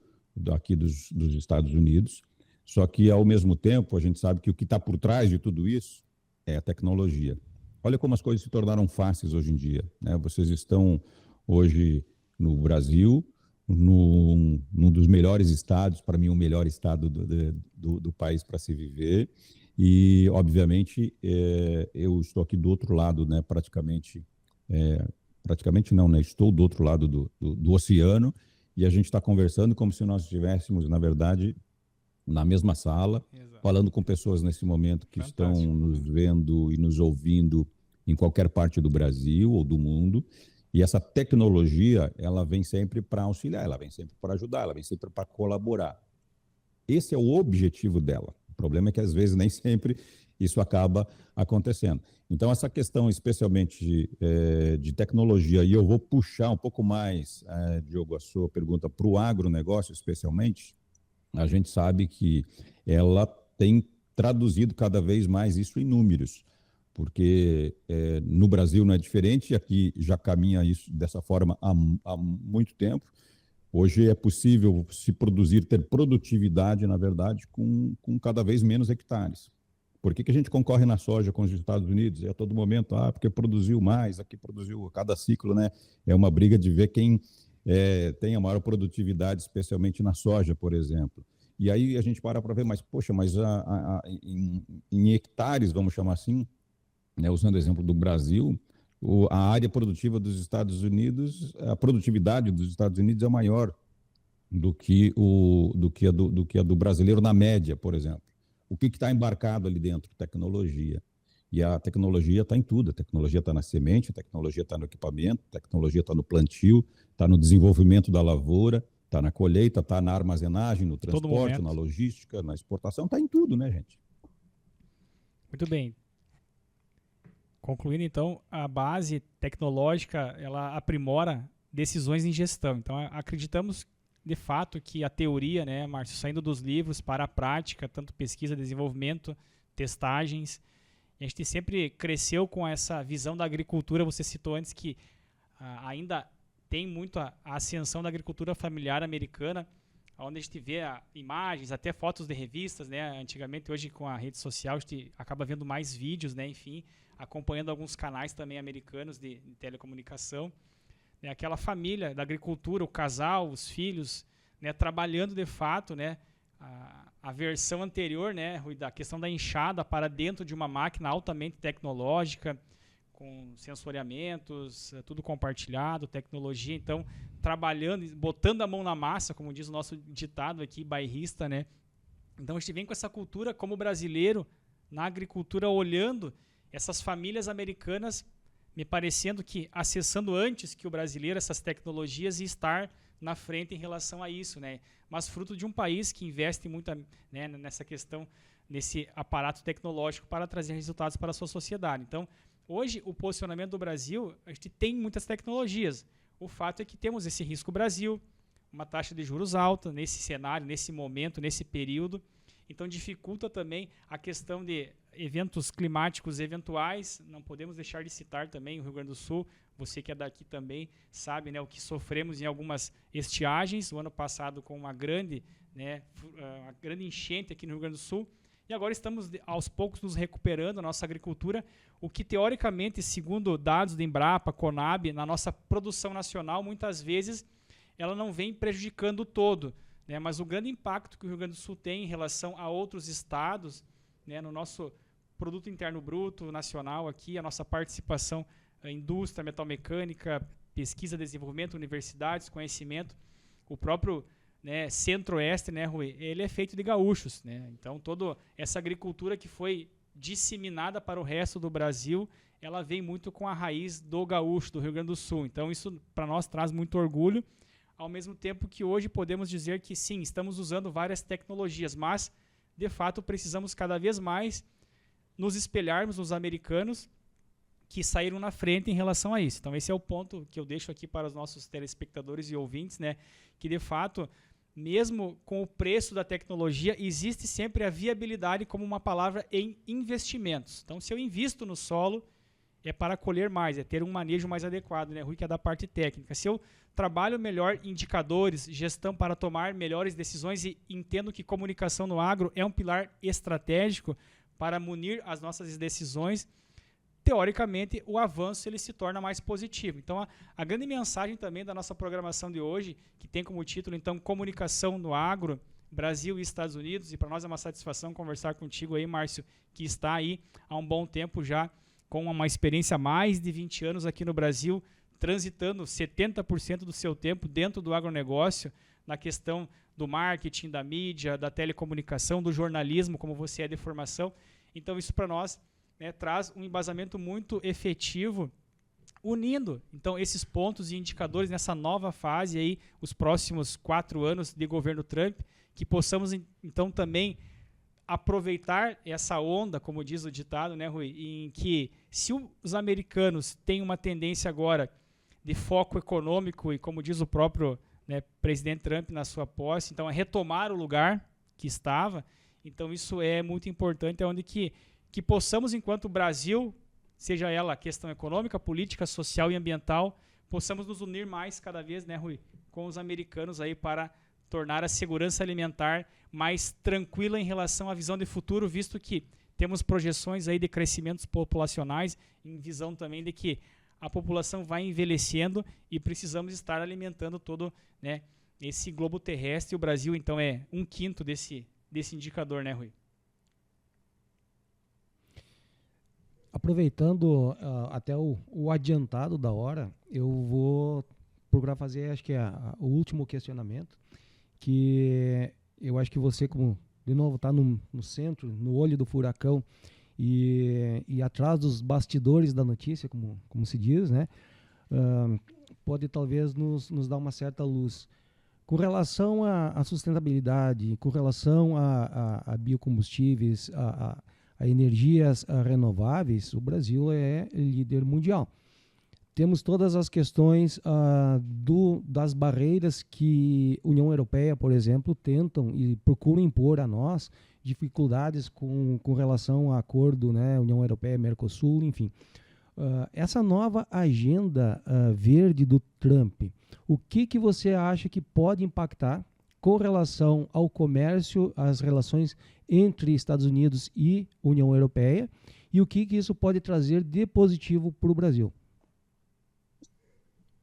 aqui dos Estados Unidos. Só que, ao mesmo tempo, a gente sabe que o que está por trás de tudo isso é a tecnologia. Olha como as coisas se tornaram fáceis hoje em dia, né? Vocês estão hoje no Brasil, num dos melhores estados, para mim o melhor estado do país para se viver, e obviamente eu estou aqui do outro lado, né? Praticamente não, né? Estou do outro lado do oceano, e a gente está conversando como se nós estivéssemos, na verdade, na mesma sala. Exato. Falando com pessoas nesse momento que Fantástico. Estão nos vendo e nos ouvindo em qualquer parte do Brasil ou do mundo. E essa tecnologia, ela vem sempre para auxiliar, ela vem sempre para ajudar, ela vem sempre para colaborar. Esse é o objetivo dela. O problema é que, às vezes, nem sempre isso acaba acontecendo. Então, essa questão especialmente de tecnologia, e eu vou puxar um pouco mais, Diogo, a sua pergunta para o agronegócio especialmente, a gente sabe que ela tem traduzido cada vez mais isso em números, porque no Brasil não é diferente, aqui já caminha isso dessa forma há muito tempo. Hoje é possível se produzir, ter produtividade, na verdade, com cada vez menos hectares. Por que a gente concorre na soja com os Estados Unidos? A todo momento, porque produziu mais, aqui produziu, cada ciclo, né? É uma briga de ver quem tem a maior produtividade, especialmente na soja, por exemplo. E aí a gente para ver, mas em hectares, vamos chamar assim, né, usando o exemplo do Brasil, a área produtiva dos Estados Unidos, a produtividade dos Estados Unidos é maior do que a do brasileiro na média, por exemplo. O que está embarcado ali dentro? Tecnologia. E a tecnologia está em tudo. A tecnologia está na semente, a tecnologia está no equipamento, a tecnologia está no plantio, está no desenvolvimento da lavoura, está na colheita, está na armazenagem, no transporte, na logística, na exportação, está em tudo, né, gente? Muito bem. Concluindo, então, a base tecnológica, ela aprimora decisões em gestão. Então, acreditamos, de fato, que a teoria, né, Márcio, saindo dos livros para a prática, tanto pesquisa, desenvolvimento, testagens, a gente sempre cresceu com essa visão da agricultura. Você citou antes que ainda tem muito a ascensão da agricultura familiar americana, onde a gente vê imagens, até fotos de revistas, né? Antigamente, hoje com a rede social, a gente acaba vendo mais vídeos, né? Enfim, acompanhando alguns canais também americanos de telecomunicação. Né? Aquela família da agricultura, o casal, os filhos, né? Trabalhando de fato, né? A versão anterior, né, Rui, da questão da enxada para dentro de uma máquina altamente tecnológica, com sensoriamentos, tudo compartilhado, tecnologia, então, trabalhando, botando a mão na massa, como diz o nosso ditado aqui, bairrista, né? Então, a gente vem com essa cultura como brasileiro, na agricultura, olhando essas famílias americanas, me parecendo que acessando antes que o brasileiro essas tecnologias e estar na frente em relação a isso, né? Mas fruto de um país que investe muito, né, nessa questão, nesse aparato tecnológico para trazer resultados para a sua sociedade. Então, hoje, o posicionamento do Brasil, a gente tem muitas tecnologias. O fato é que temos esse risco Brasil, uma taxa de juros alta nesse cenário, nesse momento, nesse período. Então, dificulta também a questão de eventos climáticos eventuais. Não podemos deixar de citar também o Rio Grande do Sul. Você que é daqui também sabe, né, o que sofremos em algumas estiagens. O ano passado com uma grande enchente aqui no Rio Grande do Sul. E agora estamos, aos poucos, nos recuperando a nossa agricultura, o que, teoricamente, segundo dados do Embrapa, Conab, na nossa produção nacional, muitas vezes, ela não vem prejudicando o todo. Né? Mas o grande impacto que o Rio Grande do Sul tem em relação a outros estados, né, no nosso produto interno bruto nacional aqui, a nossa participação em indústria, metalmecânica, pesquisa, desenvolvimento, universidades, conhecimento, o próprio, né, centro-oeste, né, Rui, ele é feito de gaúchos, né? Então, toda essa agricultura que foi disseminada para o resto do Brasil, ela vem muito com a raiz do gaúcho, do Rio Grande do Sul. Então, isso para nós traz muito orgulho, ao mesmo tempo que hoje podemos dizer que sim, estamos usando várias tecnologias, mas, de fato, precisamos cada vez mais nos espelharmos nos americanos que saíram na frente em relação a isso. Então, esse é o ponto que eu deixo aqui para os nossos telespectadores e ouvintes, né, que, de fato, mesmo com o preço da tecnologia, existe sempre a viabilidade como uma palavra em investimentos. Então, se eu invisto no solo, é para colher mais, é ter um manejo mais adequado, né, Rui, que é da parte técnica. Se eu trabalho melhor indicadores, gestão para tomar melhores decisões e entendo que comunicação no agro é um pilar estratégico para munir as nossas decisões, teoricamente, o avanço ele se torna mais positivo. Então, a grande mensagem também da nossa programação de hoje, que tem como título, então, Comunicação no Agro, Brasil e Estados Unidos, e para nós é uma satisfação conversar contigo aí, Márcio, que está aí há um bom tempo já, com uma experiência há mais de 20 anos aqui no Brasil, transitando 70% do seu tempo dentro do agronegócio, na questão do marketing, da mídia, da telecomunicação, do jornalismo, como você é de formação. Então, isso para nós, né, traz um embasamento muito efetivo, unindo então esses pontos e indicadores nessa nova fase aí, os próximos 4 anos de governo Trump, que possamos então também aproveitar essa onda, como diz o ditado, né, Rui, em que se os americanos têm uma tendência agora de foco econômico e, como diz o próprio, né, presidente Trump na sua posse, então é retomar o lugar que estava, então isso é muito importante, é onde que possamos, enquanto Brasil, seja ela a questão econômica, política, social e ambiental, possamos nos unir mais cada vez, né, Rui, com os americanos aí para tornar a segurança alimentar mais tranquila em relação à visão de futuro, visto que temos projeções aí de crescimentos populacionais, em visão também de que a população vai envelhecendo e precisamos estar alimentando todo, né, esse globo terrestre. E o Brasil, então, é 1/5 desse indicador, né, Rui? Aproveitando até o adiantado da hora, eu vou procurar fazer, acho que o último questionamento, que eu acho que você, como de novo está no centro, no olho do furacão e atrás dos bastidores da notícia, como se diz, né, pode talvez nos dar uma certa luz. Com relação à sustentabilidade, com relação a biocombustíveis, a energias renováveis, o Brasil é líder mundial. Temos todas as questões das barreiras que a União Europeia, por exemplo, tentam e procuram impor a nós, dificuldades com relação ao acordo, né, União Europeia-Mercosul, enfim. Essa nova agenda verde do Trump, o que você acha que pode impactar com relação ao comércio, às relações entre Estados Unidos e União Europeia, e o que isso pode trazer de positivo para o Brasil?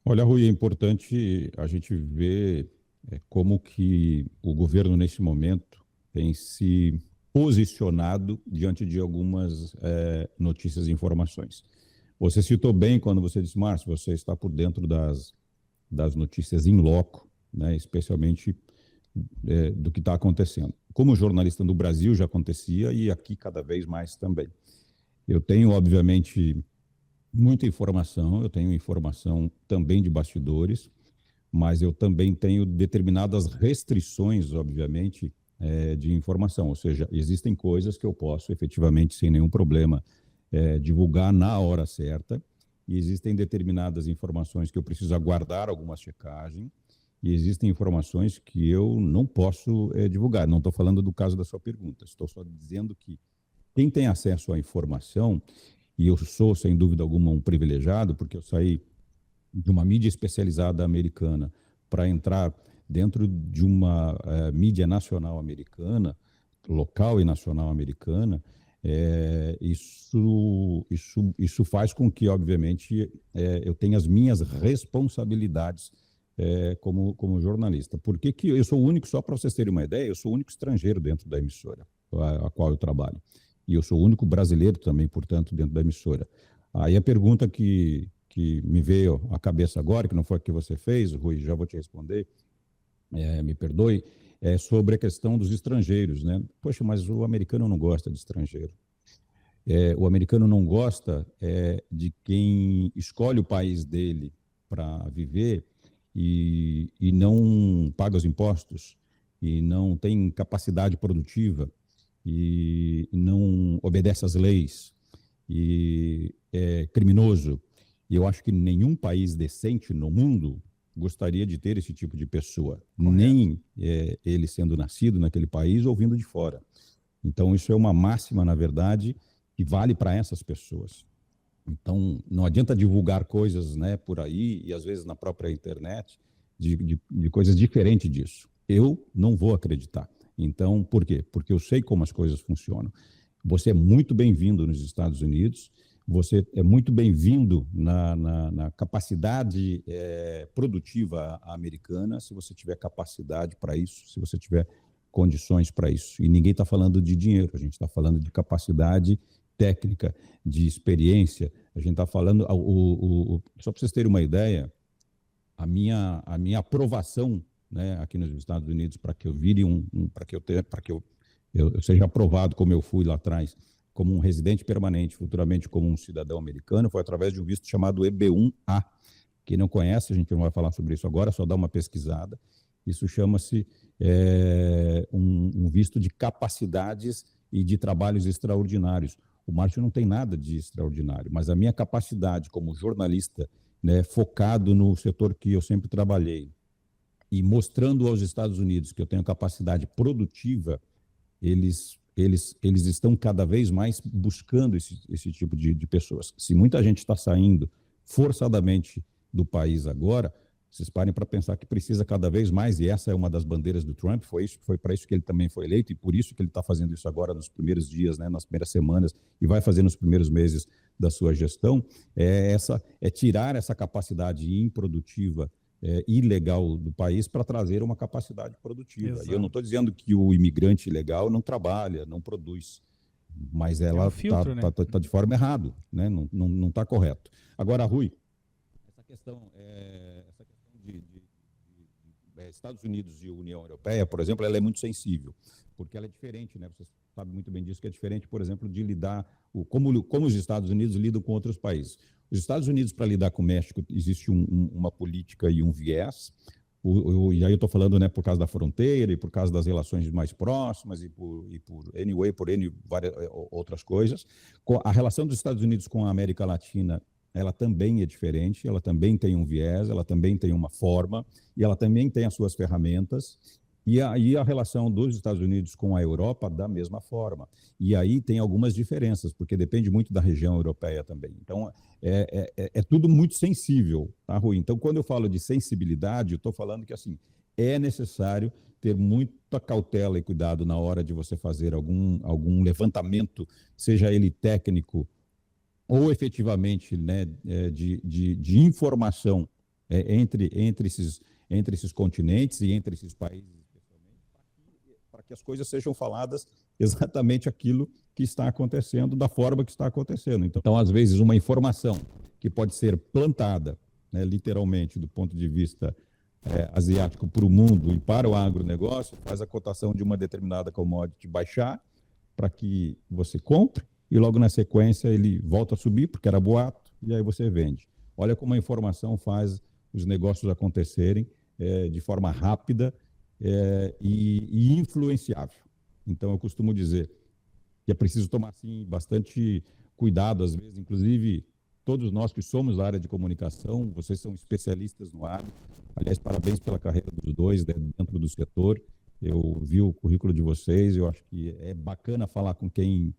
Olha, Rui, é importante a gente ver como que o governo, nesse momento, tem se posicionado diante de algumas notícias e informações. Você citou bem quando você disse, Márcio, você está por dentro das notícias in loco, né, especialmente do que está acontecendo. Como jornalista no Brasil já acontecia e aqui cada vez mais também. Eu tenho, obviamente, muita informação, eu tenho informação também de bastidores, mas eu também tenho determinadas restrições, obviamente, de informação, ou seja, existem coisas que eu posso efetivamente, sem nenhum problema, divulgar na hora certa, e existem determinadas informações que eu preciso aguardar alguma checagem, e existem informações que eu não posso divulgar. Não estou falando do caso da sua pergunta, estou só dizendo que quem tem acesso à informação, e eu sou, sem dúvida alguma, um privilegiado, porque eu saí de uma mídia especializada americana para entrar dentro de uma mídia nacional americana, local e nacional americana, isso faz com que, obviamente, eu tenha as minhas responsabilidades como jornalista. Por que eu sou o único, só para vocês terem uma ideia, eu sou o único estrangeiro dentro da emissora a qual eu trabalho. E eu sou o único brasileiro também, portanto, dentro da emissora. Aí a pergunta que me veio à cabeça agora, que não foi a que você fez, Rui, já vou te responder, me perdoe, é sobre a questão dos estrangeiros, né? Poxa, mas o americano não gosta de estrangeiro. O americano não gosta de quem escolhe o país dele para viver e não paga os impostos, e não tem capacidade produtiva, e não obedece às leis, e é criminoso. E eu acho que nenhum país decente no mundo gostaria de ter esse tipo de pessoa, correto, nem ele sendo nascido naquele país ou vindo de fora. Então, isso é uma máxima, na verdade, que vale para essas pessoas. Então, não adianta divulgar coisas, né, por aí, e às vezes na própria internet, de coisas diferentes disso. Eu não vou acreditar. Então, por quê? Porque eu sei como as coisas funcionam. Você é muito bem-vindo nos Estados Unidos, você é muito bem-vindo na capacidade produtiva americana, se você tiver capacidade para isso, se você tiver condições para isso. E ninguém está falando de dinheiro, a gente está falando de capacidade técnica, de experiência. A gente está falando... só para vocês terem uma ideia, a minha aprovação, né, aqui nos Estados Unidos, para que eu vire para que eu seja aprovado como eu fui lá atrás, como um residente permanente, futuramente como um cidadão americano, foi através de um visto chamado EB1A. Quem não conhece, a gente não vai falar sobre isso agora, só dá uma pesquisada. Isso chama-se um visto de capacidades e de trabalhos extraordinários. O Márcio não tem nada de extraordinário, mas a minha capacidade como jornalista, né, focado no setor que eu sempre trabalhei, e mostrando aos Estados Unidos que eu tenho capacidade produtiva, eles estão cada vez mais buscando esse tipo de pessoas. Se muita gente está saindo forçadamente do país agora, vocês parem para pensar que precisa cada vez mais, e essa é uma das bandeiras do Trump, foi para isso que ele também foi eleito, e por isso que ele está fazendo isso agora nos primeiros dias, né, nas primeiras semanas, e vai fazer nos primeiros meses da sua gestão, é tirar essa capacidade improdutiva, ilegal do país para trazer uma capacidade produtiva. Exato. E eu não estou dizendo que o imigrante ilegal não trabalha, não produz, mas ela está de forma errada, né? Não está correto. Agora, Rui, essa questão de Estados Unidos e União Europeia, por exemplo, ela é muito sensível, porque ela é diferente, né? Você sabe muito bem disso, que é diferente, por exemplo, de lidar, como os Estados Unidos lidam com outros países. Os Estados Unidos, para lidar com o México, existe uma política e um viés, e aí eu estou falando, né, por causa da fronteira e por causa das relações mais próximas e por várias outras coisas. A relação dos Estados Unidos com a América Latina, ela também é diferente, ela também tem um viés, ela também tem uma forma, e ela também tem as suas ferramentas. E aí a relação dos Estados Unidos com a Europa da mesma forma. E aí tem algumas diferenças, porque depende muito da região europeia também. Então, é tudo muito sensível, tá, Rui? Então, quando eu falo de sensibilidade, eu estou falando que, assim, é necessário ter muita cautela e cuidado na hora de você fazer algum levantamento, seja ele técnico ou efetivamente, né, de informação entre esses continentes e entre esses países, para que as coisas sejam faladas exatamente aquilo que está acontecendo, da forma que está acontecendo. Então, às vezes, uma informação que pode ser plantada, né, literalmente, do ponto de vista asiático para o mundo e para o agronegócio, faz a cotação de uma determinada commodity baixar para que você compre e logo na sequência ele volta a subir, porque era boato, e aí você vende. Olha como a informação faz os negócios acontecerem de forma rápida, e influenciável. Então, eu costumo dizer que é preciso tomar, assim, bastante cuidado, às vezes, inclusive, todos nós que somos da área de comunicação, vocês são especialistas no agro. Aliás, parabéns pela carreira dos dois, né, dentro do setor. Eu vi o currículo de vocês, eu acho que é bacana falar com quem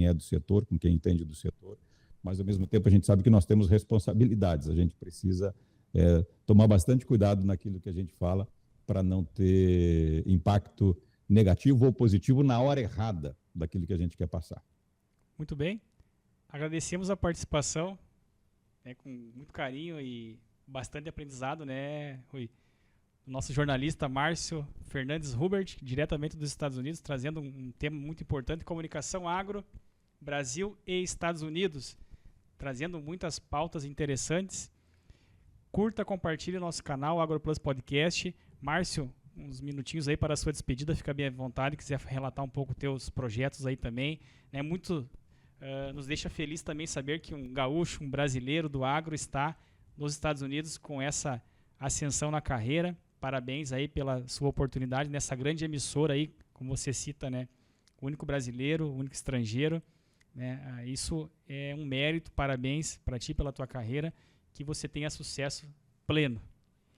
é do setor, com quem entende do setor, mas, ao mesmo tempo, a gente sabe que nós temos responsabilidades, a gente precisa tomar bastante cuidado naquilo que a gente fala, para não ter impacto negativo ou positivo na hora errada daquilo que a gente quer passar. Muito bem. Agradecemos a participação, né, com muito carinho e bastante aprendizado, né, Rui? O nosso jornalista Márcio Fernandes Hubert, diretamente dos Estados Unidos, trazendo um tema muito importante, comunicação agro, Brasil e Estados Unidos, trazendo muitas pautas interessantes. Curta, compartilhe o nosso canal AgroPlus Podcast. Márcio, uns minutinhos aí para a sua despedida, fica bem à vontade, quiser relatar um pouco os teus projetos aí também, né? Nos deixa feliz também saber que um gaúcho, um brasileiro do agro está nos Estados Unidos com essa ascensão na carreira. Parabéns aí pela sua oportunidade nessa grande emissora aí, como você cita, né? O único brasileiro, o único estrangeiro, né? Isso é um mérito, parabéns para ti pela tua carreira, que você tenha sucesso pleno.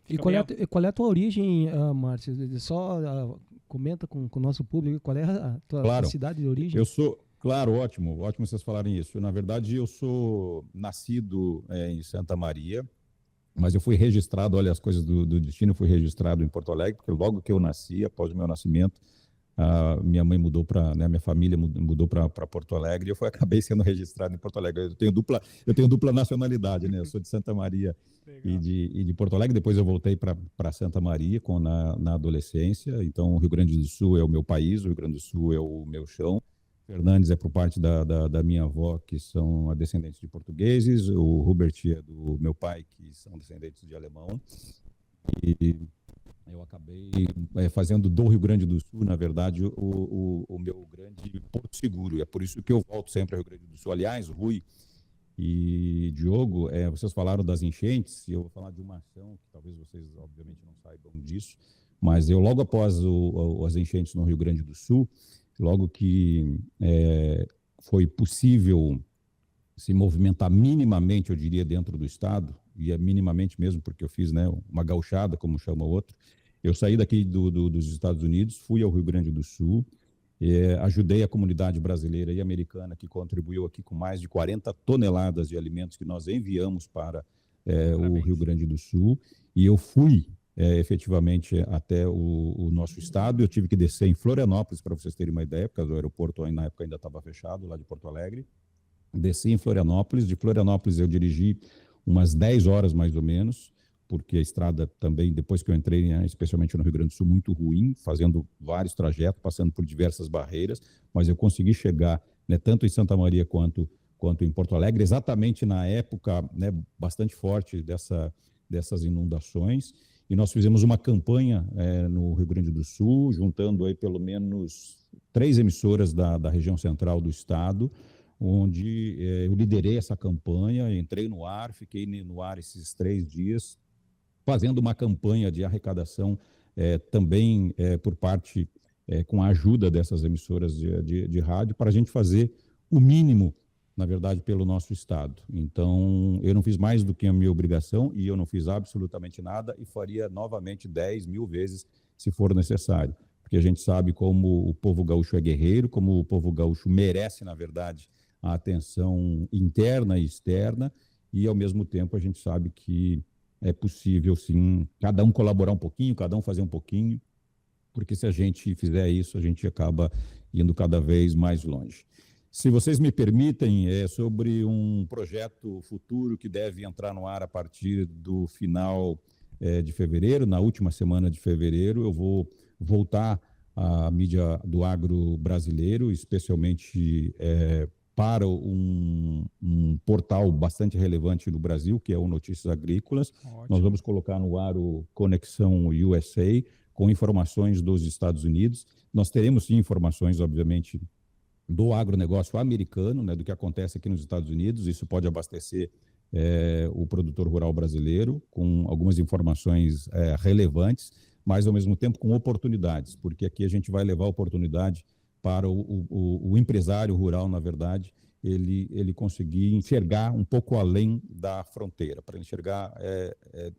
E qual é a tua origem, Márcio? Só comenta com o nosso público qual é a tua cidade de origem. Eu sou, claro, ótimo vocês falarem isso. Na verdade, eu sou nascido em Santa Maria, mas eu fui registrado, olha as coisas do destino, eu fui registrado em Porto Alegre, porque logo que eu nasci, após o meu nascimento, minha mãe mudou para, né, minha família mudou para Porto Alegre, e eu acabei sendo registrado em Porto Alegre. Eu tenho dupla nacionalidade, né? Eu sou de Santa Maria e de Porto Alegre. Depois eu voltei para Santa Maria na adolescência. Então, o Rio Grande do Sul é o meu país, o Rio Grande do Sul é o meu chão. Fernandes é por parte da minha avó, que são descendentes de portugueses. O Hubert é do meu pai, que são descendentes de alemão. E eu acabei fazendo do Rio Grande do Sul, na verdade, o meu grande porto seguro. É por isso que eu volto sempre ao Rio Grande do Sul. Aliás, Rui e Diogo, vocês falaram das enchentes, e eu vou falar de uma ação que talvez vocês, obviamente, não saibam disso, mas eu, logo após as enchentes no Rio Grande do Sul, logo que foi possível se movimentar minimamente, eu diria, dentro do Estado, e é minimamente mesmo, porque eu fiz, né, uma gauchada, como chama o outro. Eu saí daqui dos Estados Unidos, fui ao Rio Grande do Sul, ajudei a comunidade brasileira e americana, que contribuiu aqui com mais de 40 toneladas de alimentos que nós enviamos para o Rio Grande do Sul, e eu fui efetivamente até o nosso estado. Eu tive que descer em Florianópolis, para vocês terem uma ideia, porque o aeroporto na época ainda estava fechado, lá de Porto Alegre. Desci em Florianópolis, de Florianópolis eu dirigi umas 10 horas mais ou menos, porque a estrada também, depois que eu entrei, especialmente no Rio Grande do Sul, muito ruim, fazendo vários trajetos, passando por diversas barreiras, mas eu consegui chegar, né, tanto em Santa Maria quanto em Porto Alegre, exatamente na época, né, bastante forte dessas inundações, e nós fizemos uma campanha no Rio Grande do Sul, juntando aí pelo menos 3 emissoras da região central do estado, onde eu liderei essa campanha, entrei no ar, fiquei no ar esses 3 dias, fazendo uma campanha de arrecadação também por parte, com a ajuda dessas emissoras de rádio, para a gente fazer o mínimo, na verdade, pelo nosso estado. Então, eu não fiz mais do que a minha obrigação, e eu não fiz absolutamente nada, e faria novamente 10 mil vezes, se for necessário. Porque a gente sabe como o povo gaúcho é guerreiro, como o povo gaúcho merece, na verdade, a atenção interna e externa, e, ao mesmo tempo, a gente sabe que é possível, sim, cada um colaborar um pouquinho, cada um fazer um pouquinho, porque se a gente fizer isso, a gente acaba indo cada vez mais longe. Se vocês me permitem, sobre um projeto futuro que deve entrar no ar a partir do final de fevereiro, na última semana de fevereiro, eu vou voltar à mídia do agro brasileiro, especialmente para um portal bastante relevante no Brasil, que é o Notícias Agrícolas. Ótimo. Nós vamos colocar no ar o Conexão USA, com informações dos Estados Unidos. Nós teremos, sim, informações, obviamente, do agronegócio americano, né, do que acontece aqui nos Estados Unidos. Isso pode abastecer o produtor rural brasileiro com algumas informações relevantes, mas, ao mesmo tempo, com oportunidades, porque aqui a gente vai levar oportunidade para o empresário rural, na verdade, ele conseguir enxergar um pouco além da fronteira, para enxergar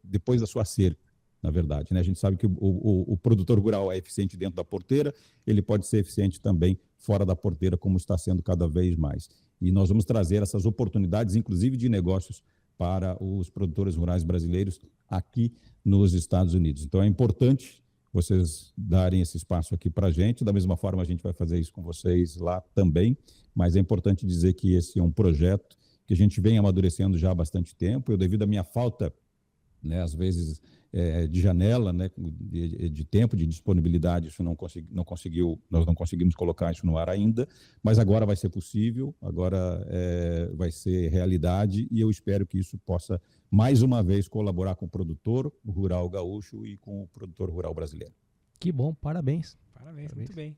depois da sua cerca, na verdade, né? A gente sabe que o produtor rural é eficiente dentro da porteira, ele pode ser eficiente também fora da porteira, como está sendo cada vez mais. E nós vamos trazer essas oportunidades, inclusive de negócios, para os produtores rurais brasileiros aqui nos Estados Unidos. Então, é importante vocês darem esse espaço aqui para a gente. Da mesma forma, a gente vai fazer isso com vocês lá também, mas é importante dizer que esse é um projeto que a gente vem amadurecendo já há bastante tempo. Eu, devido à minha falta, né, às vezes, de janela, né, de tempo, de disponibilidade, isso nós não conseguimos colocar isso no ar ainda, mas agora vai ser possível, agora vai ser realidade, e eu espero que isso possa, mais uma vez, colaborar com o produtor rural gaúcho e com o produtor rural brasileiro. Que bom, parabéns. Parabéns. Muito bem.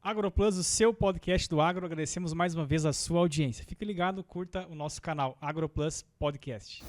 AgroPlus, o seu podcast do agro, agradecemos mais uma vez a sua audiência. Fique ligado, curta o nosso canal AgroPlus Podcast.